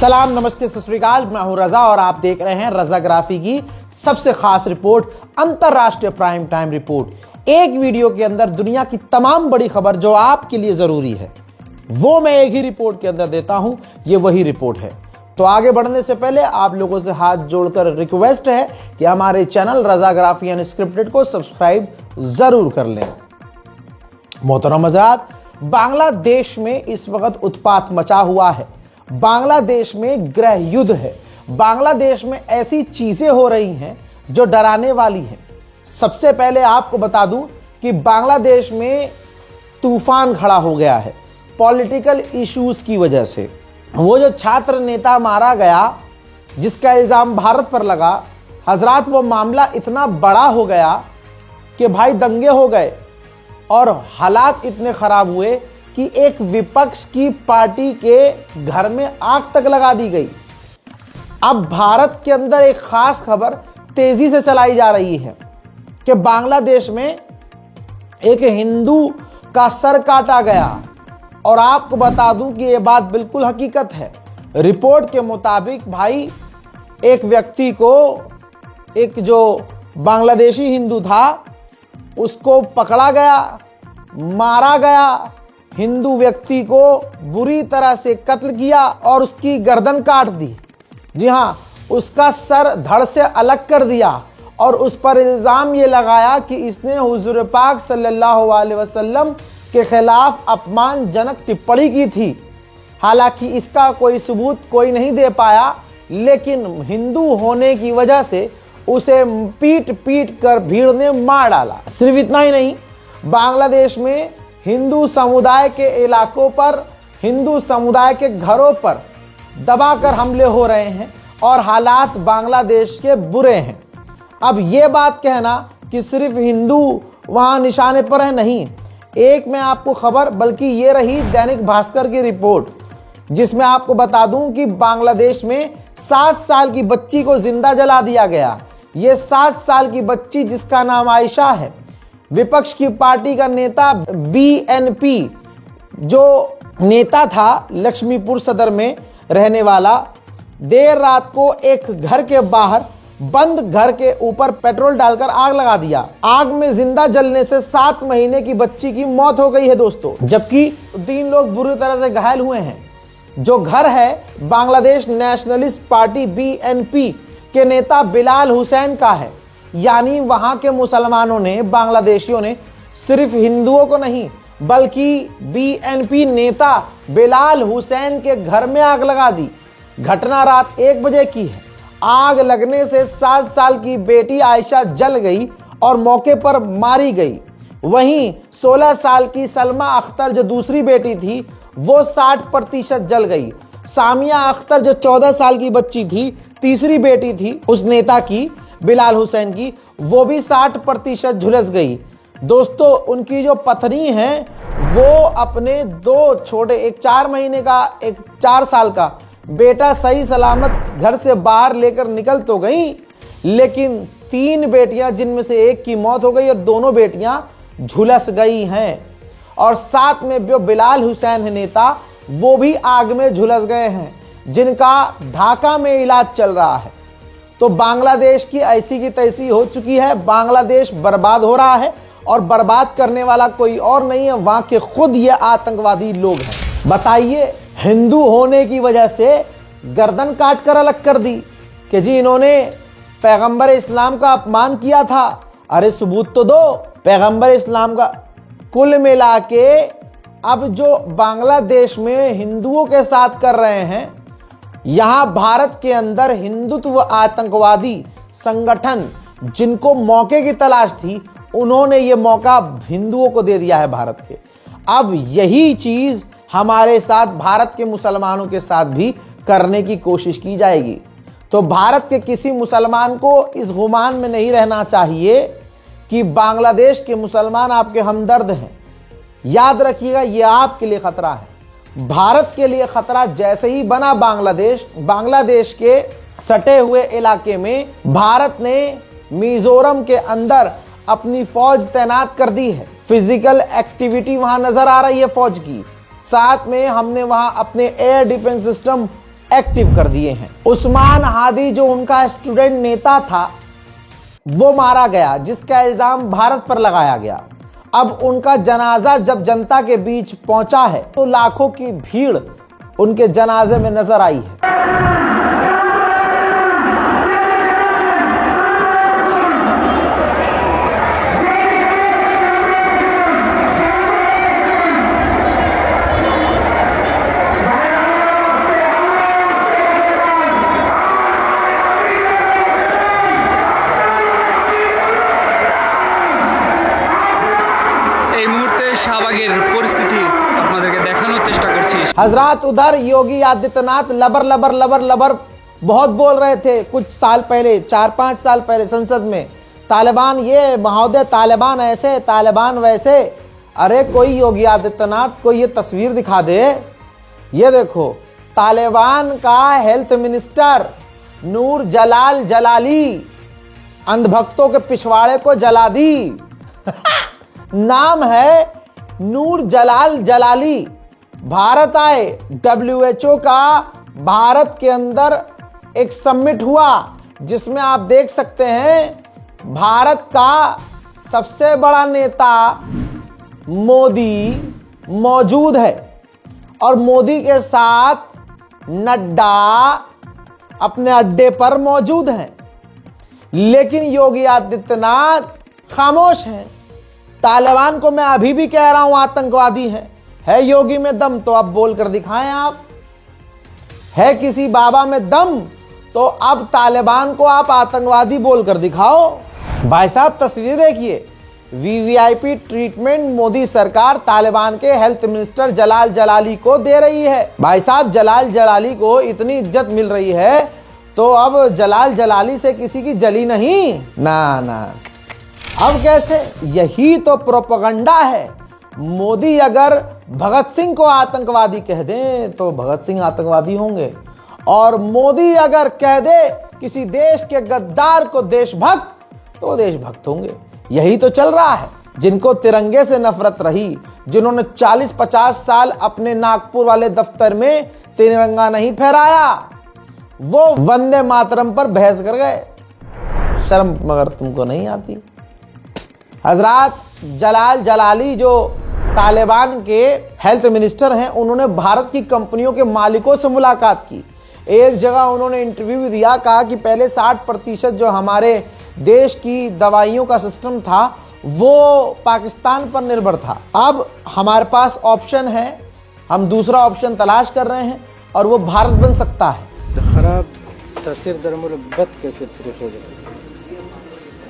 सलाम, नमस्ते, सत श्री अकाल। मैं हूं रजा और आप देख रहे हैं रजाग्राफी की सबसे खास रिपोर्ट, अंतरराष्ट्रीय प्राइम टाइम रिपोर्ट। एक वीडियो के अंदर दुनिया की तमाम बड़ी खबर जो आपके लिए जरूरी है वो मैं एक ही रिपोर्ट के अंदर देता हूं। ये वही रिपोर्ट है। तो आगे बढ़ने से पहले आप लोगों से हाथ जोड़कर रिक्वेस्ट है कि हमारे चैनल रजाग्राफी अनस्क्रिप्टेड को सब्सक्राइब जरूर कर लें। मोहतरम हज़रात, बांग्लादेश में इस वक्त उत्पात मचा हुआ है। बांग्लादेश में गृह युद्ध है। बांग्लादेश में ऐसी चीजें हो रही हैं जो डराने वाली हैं। सबसे पहले आपको बता दूं कि बांग्लादेश में तूफान खड़ा हो गया है पॉलिटिकल इश्यूज की वजह से। वो जो छात्र नेता मारा गया जिसका इल्जाम भारत पर लगा, हजरात वो मामला इतना बड़ा हो गया कि भाई दंगे हो गए और हालात इतने खराब हुए कि एक विपक्ष की पार्टी के घर में आग तक लगा दी गई। अब भारत के अंदर एक खास खबर तेजी से चलाई जा रही है कि बांग्लादेश में एक हिंदू का सर काटा गया। और आपको बता दूं कि यह बात बिल्कुल हकीकत है। रिपोर्ट के मुताबिक भाई एक व्यक्ति को, एक जो बांग्लादेशी हिंदू था उसको पकड़ा गया, मारा गया। हिंदू व्यक्ति को बुरी तरह से कत्ल किया और उसकी गर्दन काट दी। जी हाँ, उसका सर धड़ से अलग कर दिया और उस पर इल्जाम ये लगाया कि इसने हुजूर पाक सल्लल्लाहु अलैहि वसल्लम के खिलाफ अपमानजनक टिप्पणी की थी। हालांकि इसका कोई सबूत कोई नहीं दे पाया, लेकिन हिंदू होने की वजह से उसे पीट पीट कर भीड़ ने मार डाला। सिर्फ इतना ही नहीं, बांग्लादेश में हिंदू समुदाय के इलाकों पर, हिंदू समुदाय के घरों पर दबाकर हमले हो रहे हैं और हालात बांग्लादेश के बुरे हैं। अब ये बात कहना कि सिर्फ हिंदू वहां निशाने पर है, नहीं। एक मैं आपको खबर, बल्कि ये रही दैनिक भास्कर की रिपोर्ट, जिसमें आपको बता दूं कि बांग्लादेश में 7 साल की बच्ची को जिंदा जला दिया गया। ये 7 साल की बच्ची जिसका नाम आयशा है, विपक्ष की पार्टी का नेता बीएनपी जो नेता था लक्ष्मीपुर सदर में रहने वाला, देर रात को एक घर के बाहर बंद घर के ऊपर पेट्रोल डालकर आग लगा दिया। आग में जिंदा जलने से 7 महीने की बच्ची की मौत हो गई है दोस्तों, जबकि 3 लोग बुरी तरह से घायल हुए हैं। जो घर है बांग्लादेश नेशनलिस्ट पार्टी बीएनपी के नेता बिलाल हुसैन का है। यानी वहां के मुसलमानों ने, बांग्लादेशियों ने सिर्फ हिंदुओं को नहीं बल्कि बीएनपी नेता बिलाल हुसैन के घर में आग लगा दी। घटना रात 1 बजे की है। आग लगने से 7 साल की बेटी आयशा जल गई और मौके पर मारी गई। वहीं 16 साल की सलमा अख्तर जो दूसरी बेटी थी वो 60% जल गई। सामिया अख्तर जो 14 साल की बच्ची थी, तीसरी बेटी थी उस नेता की, बिलाल हुसैन की, वो भी 60% झुलस गई। दोस्तों, उनकी जो पत्नी है वो अपने 2 छोटे, एक 4 महीने का, एक 4 साल का बेटा सही सलामत घर से बाहर लेकर निकल तो गई, लेकिन 3 बेटियां जिनमें से एक की मौत हो गई और दोनों बेटियां झुलस गई हैं। और साथ में जो बिलाल हुसैन है नेता, वो भी आग में झुलस गए हैं, जिनका ढाका में इलाज चल रहा है। तो बांग्लादेश की ऐसी की तैसी हो चुकी है। बांग्लादेश बर्बाद हो रहा है और बर्बाद करने वाला कोई और नहीं है, वहां के खुद ये आतंकवादी लोग हैं। बताइए, हिंदू होने की वजह से गर्दन काट कर अलग कर दी कि जी इन्होंने पैगंबर इस्लाम का अपमान किया था। अरे सबूत तो दो पैगंबर इस्लाम का। कुल मिला के अब जो बांग्लादेश में हिंदुओं के साथ कर रहे हैं, यहां भारत के अंदर हिंदुत्व आतंकवादी संगठन जिनको मौके की तलाश थी, उन्होंने ये मौका हिंदुओं को दे दिया है भारत के। अब यही चीज हमारे साथ, भारत के मुसलमानों के साथ भी करने की कोशिश की जाएगी। तो भारत के किसी मुसलमान को इस गुमान में नहीं रहना चाहिए कि बांग्लादेश के मुसलमान आपके हमदर्द हैं। याद रखिएगा, यह आपके लिए खतरा है। भारत के लिए खतरा जैसे ही बना बांग्लादेश के सटे हुए इलाके में भारत ने मिजोरम के अंदर अपनी फौज तैनात कर दी है। फिजिकल एक्टिविटी वहां नजर आ रही है फौज की। साथ में हमने वहां अपने एयर डिफेंस सिस्टम एक्टिव कर दिए हैं। उस्मान हादी जो उनका स्टूडेंट नेता था वो मारा गया, जिसका इल्जाम भारत पर लगाया गया। अब उनका जनाजा जब जनता के बीच पहुंचा है तो लाखों की भीड़ उनके जनाजे में नजर आई है। हजरात उधर योगी आदित्यनाथ लबर लबर लबर लबर बहुत बोल रहे थे कुछ साल पहले, 4-5 साल पहले संसद में, तालिबान ये महोदय, तालिबान ऐसे, तालिबान वैसे। अरे कोई योगी आदित्यनाथ को ये तस्वीर दिखा दे, ये देखो तालिबान का हेल्थ मिनिस्टर नूर जलाल जलाली अंधभक्तों के पिछवाड़े को जला दी। नाम है नूर जलाल जलाली। भारत आए, WHO का भारत के अंदर एक समिट हुआ जिसमें आप देख सकते हैं भारत का सबसे बड़ा नेता मोदी मौजूद है और मोदी के साथ नड्डा अपने अड्डे पर मौजूद हैं। लेकिन योगी आदित्यनाथ खामोश हैं। तालिबान को मैं अभी भी कह रहा हूं आतंकवादी है योगी में दम तो अब बोल कर दिखाएं आप। है किसी बाबा में दम तो अब तालिबान को आप आतंकवादी बोल कर दिखाओ। भाई साहब तस्वीर देखिए, वीवीआईपी ट्रीटमेंट मोदी सरकार तालिबान के हेल्थ मिनिस्टर जलाल जलाली को दे रही है। भाई साहब जलाल जलाली को इतनी इज्जत मिल रही है तो अब जलाल जलाली से किसी की जली नहीं ना। अब कैसे? यही तो प्रोपेगेंडा है। मोदी अगर भगत सिंह को आतंकवादी कह दें तो भगत सिंह आतंकवादी होंगे, और मोदी अगर कह दे किसी देश के गद्दार को देशभक्त तो देशभक्त होंगे। यही तो चल रहा है। जिनको तिरंगे से नफरत रही, जिन्होंने 40-50 साल अपने नागपुर वाले दफ्तर में तिरंगा नहीं फहराया, वो वंदे मातरम पर बहस कर गए। शर्म मगर तुमको नहीं आती। हजरात जलाल जलाली जो तालिबान के हेल्थ मिनिस्टर हैं, उन्होंने भारत की कंपनियों के मालिकों से मुलाकात की। एक जगह उन्होंने इंटरव्यू भी दिया, कहा कि पहले 60% जो हमारे देश की दवाइयों का सिस्टम था वो पाकिस्तान पर निर्भर था। अब हमारे पास ऑप्शन है, हम दूसरा ऑप्शन तलाश कर रहे हैं और वो भारत बन सकता है। खराब तस्वीर दरमुल बद कैफियत तरीके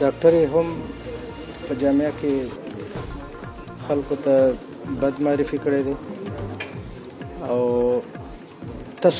डॉक्टर हम जामिया के खल्को त बद मारिफी करे दे और तस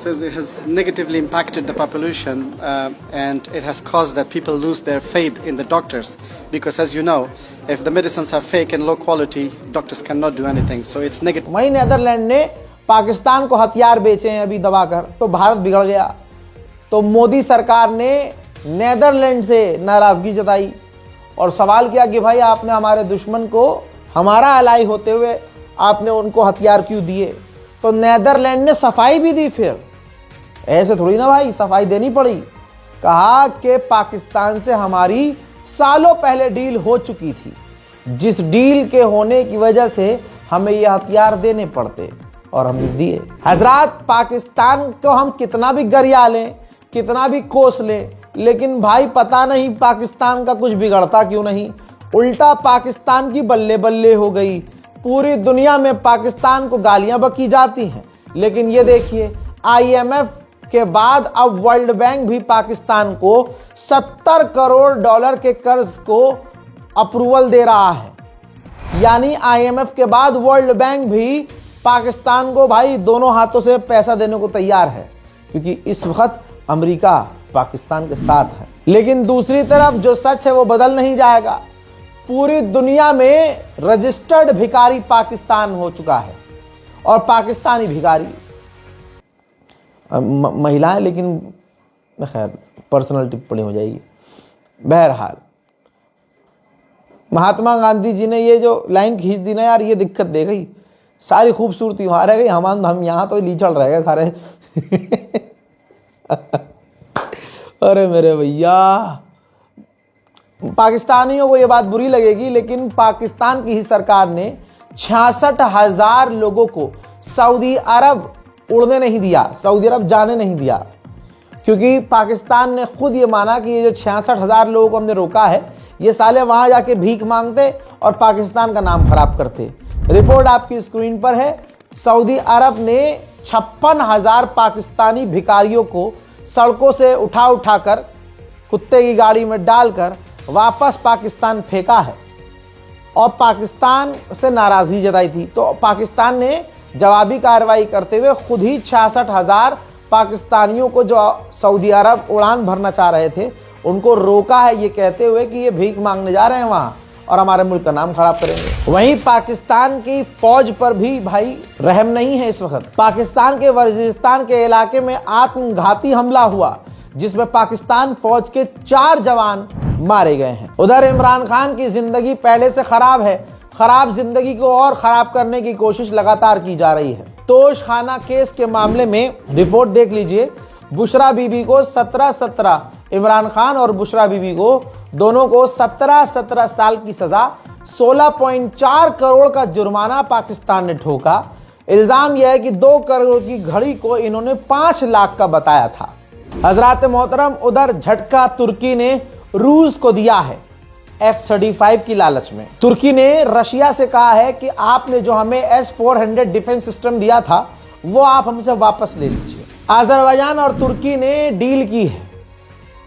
So it has negatively impacted the population and it has caused that people lose their faith in the doctors, because as you know, if the medicines are fake and low quality, doctors cannot do anything. So it's negative. वहीं Netherland ने पाकिस्तान को हथियार बेचे हैं अभी दबाकर, तो भारत बिगड़ गया। तो मोदी सरकार ने नेदरलैंड से नाराजगी जताई और सवाल किया कि भाई आपने हमारे दुश्मन को हमारा अलाई होते हुए आपने उनको हथियार क्यों दिए। तो नेदरलैंड ने सफाई भी दी। फिर ऐसे थोड़ी ना भाई, सफाई देनी पड़ी। कहा कि पाकिस्तान से हमारी सालों पहले डील हो चुकी थी, जिस डील के होने की वजह से हमें ये हथियार देने पड़ते और हमने दिए। हजरात पाकिस्तान को हम कितना भी गरिया लें, कितना भी कोस लें, लेकिन भाई पता नहीं पाकिस्तान का कुछ बिगड़ता क्यों नहीं। उल्टा पाकिस्तान की बल्ले बल्ले हो गई। पूरी दुनिया में पाकिस्तान को गालियां बकी जाती हैं, लेकिन ये देखिए IMF के बाद अब वर्ल्ड बैंक भी पाकिस्तान को $70 करोड़ के कर्ज को अप्रूवल दे रहा है। यानी IMF के बाद वर्ल्ड बैंक भी पाकिस्तान को भाई दोनों हाथों से पैसा देने को तैयार है, क्योंकि इस वक्त अमेरिका पाकिस्तान के साथ है। लेकिन दूसरी तरफ जो सच है वो बदल नहीं जाएगा। पूरी दुनिया में रजिस्टर्ड भिखारी पाकिस्तान हो चुका है, और पाकिस्तानी भिखारी महिलाएं, लेकिन खैर पर्सनल टिप्पणी हो जाएगी। बहरहाल महात्मा गांधी जी ने ये जो लाइन खींच दी ना यार, ये दिक्कत दे गई, सारी खूबसूरती वहाँ रह गई, हम यहाँ तो लीचड़ रह गए सारे। अरे मेरे भैया, पाकिस्तानियों को ये बात बुरी लगेगी, लेकिन पाकिस्तान की ही सरकार ने 66,000 लोगों को सऊदी अरब उड़ने नहीं दिया, सऊदी अरब जाने नहीं दिया, क्योंकि पाकिस्तान ने खुद ये माना कि ये जो 66,000 लोगों को हमने रोका है, ये साले वहां जाके भीख मांगते और पाकिस्तान का नाम खराब करते। रिपोर्ट आपकी स्क्रीन पर है। सऊदी अरब ने 56,000 पाकिस्तानी भिखारियों को सड़कों से उठाकर कुत्ते की गाड़ी में डालकर वापस पाकिस्तान फेंका है और पाकिस्तान से नाराजगी जताई थी। तो पाकिस्तान ने जवाबी कार्रवाई करते हुए खुद ही 66,000 पाकिस्तानियों को जो सऊदी अरब उड़ान भरना चाह रहे थे उनको रोका है, ये कहते हुए कि ये भीख मांगने जा रहे हैं वहां और हमारे मुल्क का नाम खराब करेंगे। वहीं पाकिस्तान की फौज पर भी भाई रहम नहीं है। इस वक्त पाकिस्तान के वजीरिस्तान के इलाके में आत्मघाती हमला हुआ, जिसमें पाकिस्तान फौज के 4 जवान मारे गए हैं। उधर इमरान खान की जिंदगी पहले से खराब है, खराब जिंदगी को और खराब करने की कोशिश लगातार की जा रही है। तोशखाना केस के मामले में रिपोर्ट देख लीजिए। बुशरा बीबी को 17 इमरान खान और बुशरा बीबी को दोनों को 17 साल की सजा, 16.4 करोड़ का जुर्माना पाकिस्तान ने ठोका। इल्जाम यह है कि 2 करोड़ की घड़ी को इन्होंने 5 लाख का बताया था। हजरात मोहतरम, उधर झटका तुर्की ने रूस को दिया है F-35 की लालच में। तुर्की ने रशिया से कहा है कि आपने जो हमें S-400 डिफेंस सिस्टम दिया था वो आप हमसे वापस ले लीजिए। अजरबैजान और तुर्की ने डील की है,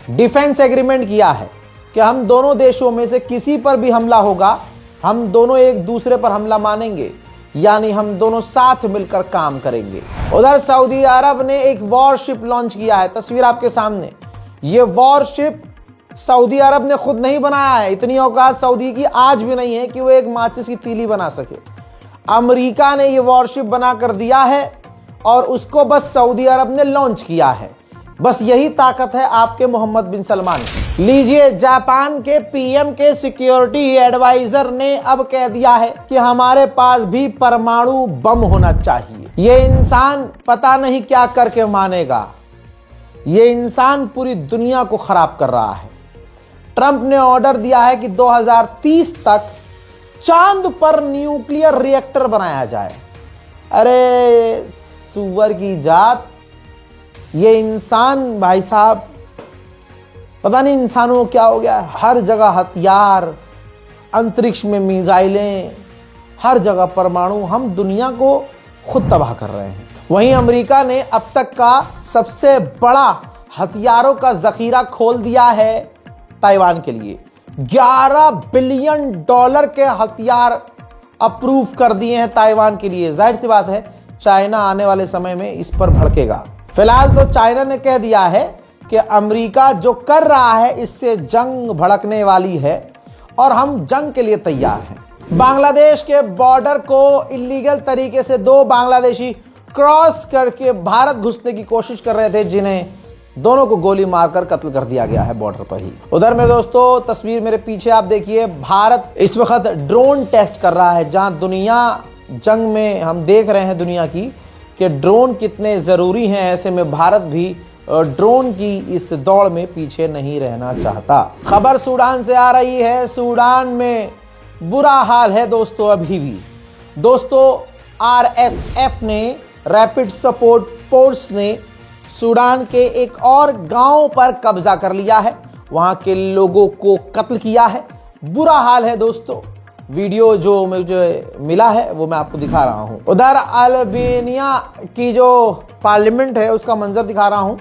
डिफेंस एग्रीमेंट किया है कि हम दोनों देशों में से किसी पर भी हमला होगा, हम दोनों एक दूसरे पर हमला मानेंगे, यानी हम दोनों साथ मिलकर काम करेंगे। उधर सऊदी अरब ने एक वॉरशिप लॉन्च किया है, तस्वीर आपके सामने। ये वॉरशिप सऊदी अरब ने खुद नहीं बनाया है, इतनी औकात सऊदी की आज भी नहीं है कि वो एक माचिस की तीली बना सके। अमेरिका ने ये वॉरशिप बना कर दिया है और उसको बस सऊदी अरब ने लॉन्च किया है। बस यही ताकत है आपके मोहम्मद बिन सलमान। लीजिए, जापान के पीएम के सिक्योरिटी एडवाइजर ने अब कह दिया है कि हमारे पास भी परमाणु बम होना चाहिए। ये इंसान पता नहीं क्या करके मानेगा, ये इंसान पूरी दुनिया को खराब कर रहा है। ट्रंप ने ऑर्डर दिया है कि 2030 तक चांद पर न्यूक्लियर रिएक्टर बनाया जाए। अरे सुअर की जात, ये इंसान भाई साहब, पता नहीं इंसानों को क्या हो गया। हर जगह हथियार, अंतरिक्ष में मिसाइलें, हर जगह परमाणु, हम दुनिया को खुद तबाह कर रहे हैं। वहीं अमेरिका ने अब तक का सबसे बड़ा हथियारों का जखीरा खोल दिया है ताइवान के लिए। $11 बिलियन के हथियार अप्रूव कर दिए हैं ताइवान के लिए। जाहिर सी बात है चाइना आने वाले समय में इस पर भड़केगा। फिलहाल तो चाइना ने कह दिया है कि अमेरिका जो कर रहा है इससे जंग भड़कने वाली है और हम जंग के लिए तैयार हैं। बांग्लादेश के बॉर्डर को इलीगल तरीके से 2 बांग्लादेशी क्रॉस करके भारत घुसने की कोशिश कर रहे थे, जिन्हें दोनों को गोली मारकर कत्ल कर दिया गया है बॉर्डर पर ही। उधर मेरे दोस्तों, तस्वीर मेरे पीछे आप देखिए, भारत इस वक्त ड्रोन टेस्ट कर रहा है। जहां दुनिया जंग में हम देख रहे हैं दुनिया की कि ड्रोन कितने जरूरी हैं, ऐसे में भारत भी ड्रोन की इस दौड़ में पीछे नहीं रहना चाहता। खबर सूडान से आ रही है। सूडान में बुरा हाल है दोस्तों अभी भी। दोस्तों, RSF ने, रैपिड सपोर्ट फोर्स ने सूडान के एक और गांव पर कब्जा कर लिया है, वहां के लोगों को कत्ल किया है। बुरा हाल है दोस्तों। वीडियो जो मुझे मिला है वो मैं आपको दिखा रहा हूं। उधर अल्बानिया की जो पार्लियामेंट है उसका मंजर दिखा रहा हूं।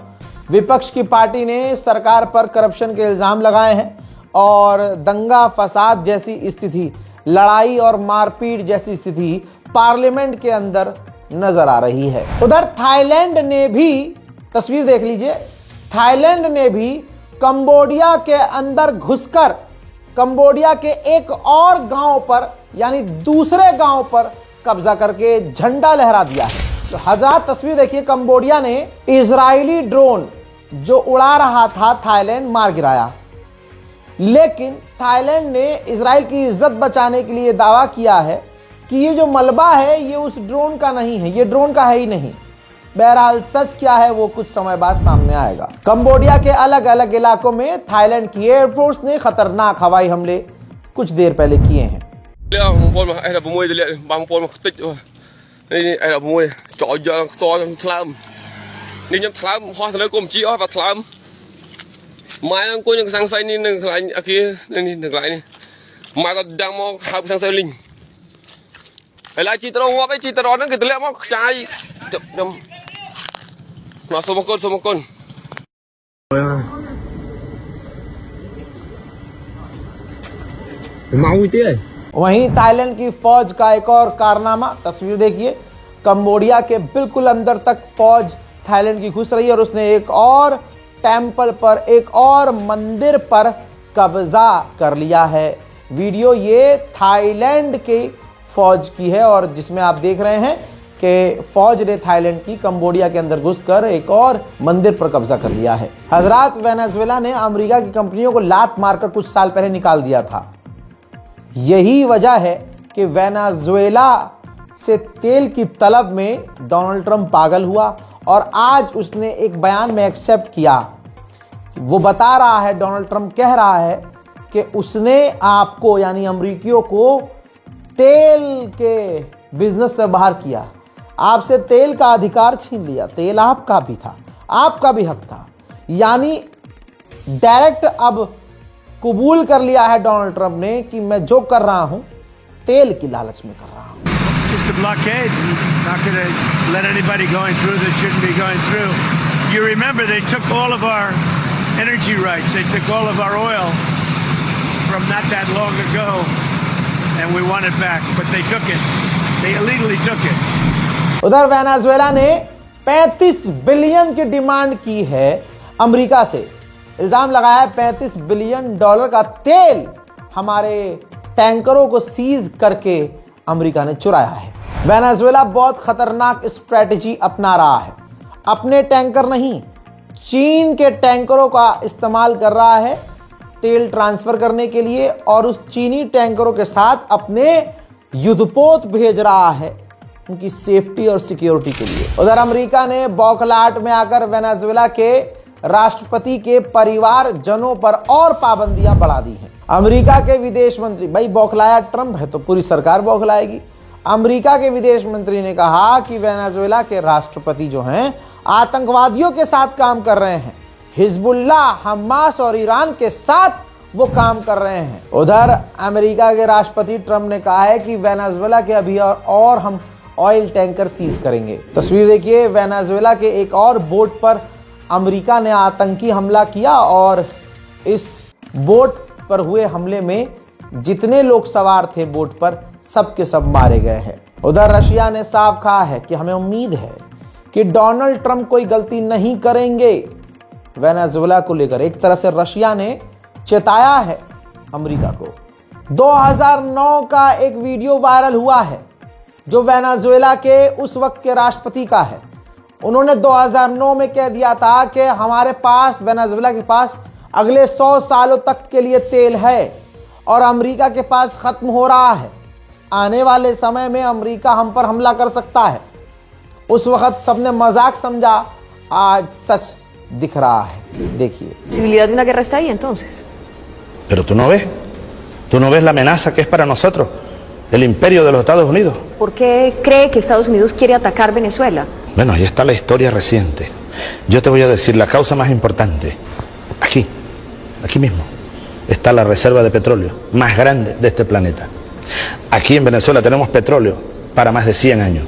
विपक्ष की पार्टी ने सरकार पर करप्शन के इल्जाम लगाए हैं और दंगा फसाद जैसी स्थिति, लड़ाई और मारपीट जैसी स्थिति पार्लियामेंट के अंदर नजर आ रही है। उधर थाईलैंड ने भी, तस्वीर देख लीजिए, थाईलैंड ने भी कंबोडिया के अंदर घुसकर कंबोडिया के एक और गांव पर, यानी दूसरे गांव पर कब्जा करके झंडा लहरा दिया है। तो हज़ार तस्वीर देखिए, कंबोडिया ने इजरायली ड्रोन जो उड़ा रहा था थाईलैंड मार गिराया। लेकिन थाईलैंड ने इजराइल की इज्जत बचाने के लिए दावा किया है कि ये जो मलबा है ये उस ड्रोन का नहीं है, ये ड्रोन का है ही नहीं। बहरहाल सच क्या है वो कुछ समय बाद सामने आएगा। कंबोडिया के अलग अलग इलाकों में थाईलैंड की एयरफोर्स ने खतरनाक हवाई हमले कुछ देर पहले किए हैं। वहीं थाईलैंड की फौज का एक और कारनामा, तस्वीर देखिए। कंबोडिया के बिल्कुल अंदर तक फौज थाईलैंड की घुस रही है और उसने एक और टेंपल पर, एक और मंदिर पर कब्जा कर लिया है। वीडियो ये थाईलैंड के फौज की है और जिसमें आप देख रहे हैं कि फौज ने थाईलैंड की कंबोडिया के अंदर घुसकर एक और मंदिर पर कब्जा कर लिया है। हजरात, वेनेजुएला ने अमेरिका की कंपनियों को लात मारकर कुछ साल पहले निकाल दिया था। यही वजह है कि वेनेजुएला से तेल की तलब में डोनाल्ड ट्रंप पागल हुआ और आज उसने एक बयान में एक्सेप्ट किया। वो बता रहा है, डोनाल्ड ट्रंप कह रहा है कि उसने आपको यानी अमेरिकियों को तेल के बिजनेस से बाहर किया, आपसे तेल का अधिकार छीन लिया। तेल आपका भी था, आपका भी हक था। यानी डायरेक्ट अब कबूल कर लिया है डोनाल्ड ट्रंप ने कि मैं जो कर रहा हूं तेल की लालच में कर रहा हूं। Just a blockade, not going to let anybody going through that shouldn't be going through. You remember they took all of our energy rights, they took all of our oil from not that long ago, and we want it back, but they took it. They illegally took it. उधर Venezuela ने 35 billion की demand की है America से। इल्जाम लगाया है 35 billion dollar का तेल हमारे टैंकरों को सीज करके अमेरिका ने चुराया है। वेनेजुएला बहुत खतरनाक स्ट्रेटजी अपना रहा है। अपने टैंकर नहीं, चीन के टैंकरों का इस्तेमाल कर रहा है तेल ट्रांसफर करने के लिए और उस चीनी टैंकरों के साथ अपने युद्धपोत भेज रहा है उनकी सेफ्टी और सिक्योरिटी के लिए। उधर अमेरिका ने बौखलाहट में आकर वेनेजुएला के राष्ट्रपति के परिवार जनों पर और पाबंदियां बढ़ा दी हैं। अमेरिका के विदेश मंत्री, भाई बौखलाया ट्रंप है तो पूरी सरकार बौखलाएगी। अमेरिका के विदेश मंत्री ने कहा कि वेनेजुएला के राष्ट्रपति जो हैं आतंकवादियों के साथ काम कर रहे हैं, हिजबुल्लाह, हमास और ईरान के साथ वो काम कर रहे हैं। उधर अमेरिका के राष्ट्रपति ट्रंप ने कहा है कि वेनेजुएला के अभी और हम ऑयल टैंकर सीज करेंगे। तस्वीर देखिए, वेनेजुएला के एक और बोट पर अमेरिका ने आतंकी हमला किया और इस बोट पर हुए हमले में जितने लोग सवार थे बोट पर सब के सब मारे गए हैं। उधर रशिया ने साफ कहा है कि हमें उम्मीद है कि डोनाल्ड ट्रंप कोई गलती नहीं करेंगे वेनेजुएला को लेकर। एक तरह से रशिया ने चेताया है अमेरिका को। 2009 का एक वीडियो वायरल हुआ है जो वेनेजुएला के उस वक्त के राष्ट्रपति का है। उन्होंने 2009 में कह दिया था कि हमारे पास, वेनेजुएला के पास अगले 100 सालों तक के लिए तेल है और अमेरिका के पास खत्म हो रहा है। आने वाले समय में अमेरिका हम पर हमला कर सकता है। उस वक्त सबने मजाक समझा, आज सच दिख रहा है। देखिए, posibilidad de una guerra está ahí entonces. Pero tú no ves la amenaza que es para nosotros, el imperio de los Estados Unidos. ¿Por qué cree que Estados Unidos quiere atacar Venezuela? Bueno, ahí está la historia reciente. Yo te voy a decir la causa más importante. Aquí mismo, está la reserva de petróleo más grande de este planeta. Aquí en Venezuela tenemos petróleo para más de 100 años.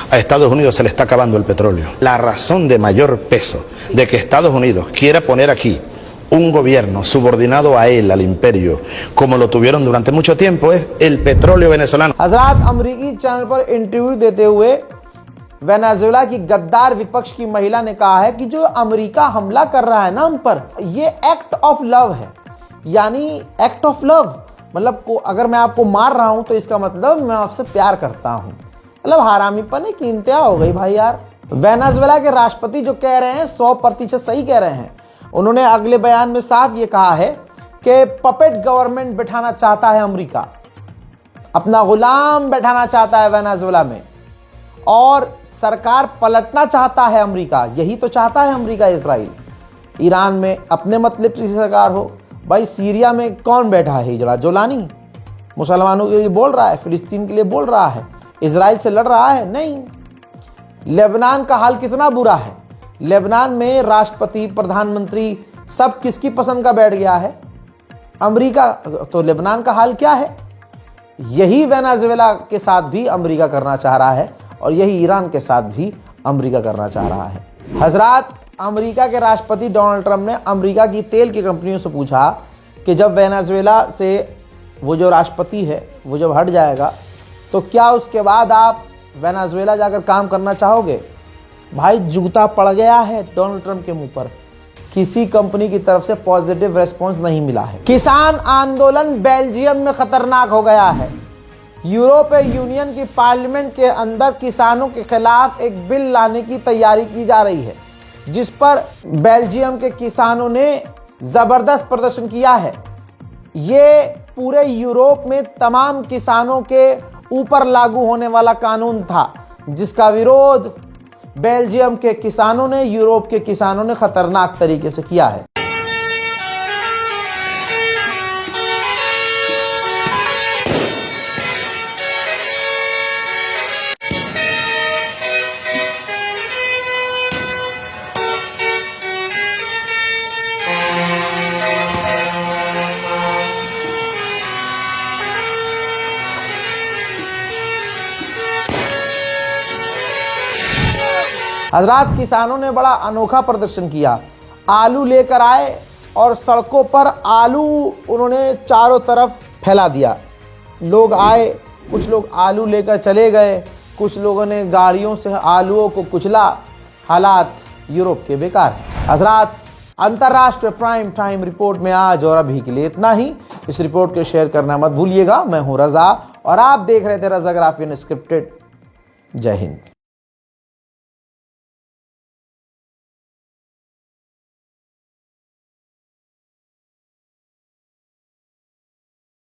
A Estados Unidos se le está acabando el petróleo. La razón de mayor peso de que Estados Unidos quiera poner aquí un gobierno subordinado a él, al imperio, como lo tuvieron durante mucho tiempo, es el petróleo venezolano. हजरात, अमेरिकी channel पर interview देते हुए Venezuela की गद्दार विपक्ष की महिला ने कहा है कि जो अमेरिका हमला कर रहा है ना हम पर, ये एक्ट ऑफ लव है। यानी एक्ट ऑफ लव मतलब अगर मैं आपको मार रहा हूं तो इसका मतलब मैं आपसे प्यार करता हूं। मतलब हरामीपने की इंतहा हो गई भाई यार। वेनेजुएला के राष्ट्रपति जो कह रहे हैं 100% सही कह रहे हैं। उन्होंने अगले बयान में साफ ये कहा है कि पपेट गवर्नमेंट बिठाना चाहता है अमेरिका, अपना गुलाम बैठाना चाहता है वेनेजुएला में, और सरकार पलटना चाहता है अमेरिका। यही तो चाहता है अमेरिका, इजराइल। ईरान में अपने मतलब की सरकार हो। भाई सीरिया में कौन बैठा है हिजड़ा? जोलानी मुसलमानों के लिए बोल रहा है, फिलिस्तीन के लिए बोल रहा है, इजराइल से लड़ रहा है? नहीं। लेबनान का हाल कितना बुरा है। लेबनान में राष्ट्रपति, प्रधानमंत्री सब किसकी पसंद का बैठ गया है? अमेरिका। तो लेबनान का हाल क्या है? यही वेनेजुएला के साथ भी अमेरिका करना चाह रहा है, और यही ईरान के साथ भी अमेरिका करना चाह रहा है। हजरात, अमेरिका के राष्ट्रपति डोनाल्ड ट्रंप ने अमेरिका की तेल की कंपनियों से पूछा कि जब वेनेजुएला से वो जो राष्ट्रपति है वो जब हट जाएगा तो क्या उसके बाद आप वेनेजुएला जाकर काम करना चाहोगे? भाई जूता पड़ गया है डोनाल्ड ट्रंप के मुंह पर। किसी कंपनी की तरफ से पॉजिटिव रेस्पॉन्स नहीं मिला है। किसान आंदोलन बेल्जियम में खतरनाक हो गया है। यूरोपीय यूनियन की पार्लियामेंट के अंदर किसानों के खिलाफ एक बिल लाने की तैयारी की जा रही है, जिस पर बेल्जियम के किसानों ने जबरदस्त प्रदर्शन किया है। ये पूरे यूरोप में तमाम किसानों के ऊपर लागू होने वाला कानून था, जिसका विरोध बेल्जियम के किसानों ने, यूरोप के किसानों ने खतरनाक तरीके से किया है। हजरात, किसानों ने बड़ा अनोखा प्रदर्शन किया। आलू लेकर आए और सड़कों पर आलू उन्होंने चारों तरफ फैला दिया। लोग आए, कुछ लोग आलू लेकर चले गए, कुछ लोगों ने गाड़ियों से आलूओं को कुचला। हालात यूरोप के बेकार हैं। हजरात, अंतर्राष्ट्रीय प्राइम टाइम रिपोर्ट में आज और अभी के लिए इतना ही। इस रिपोर्ट को शेयर करना मत भूलिएगा। मैं हूं रजा और आप देख रहे थे रजाग्राफी अनस्क्रिप्टेड। जय हिंद।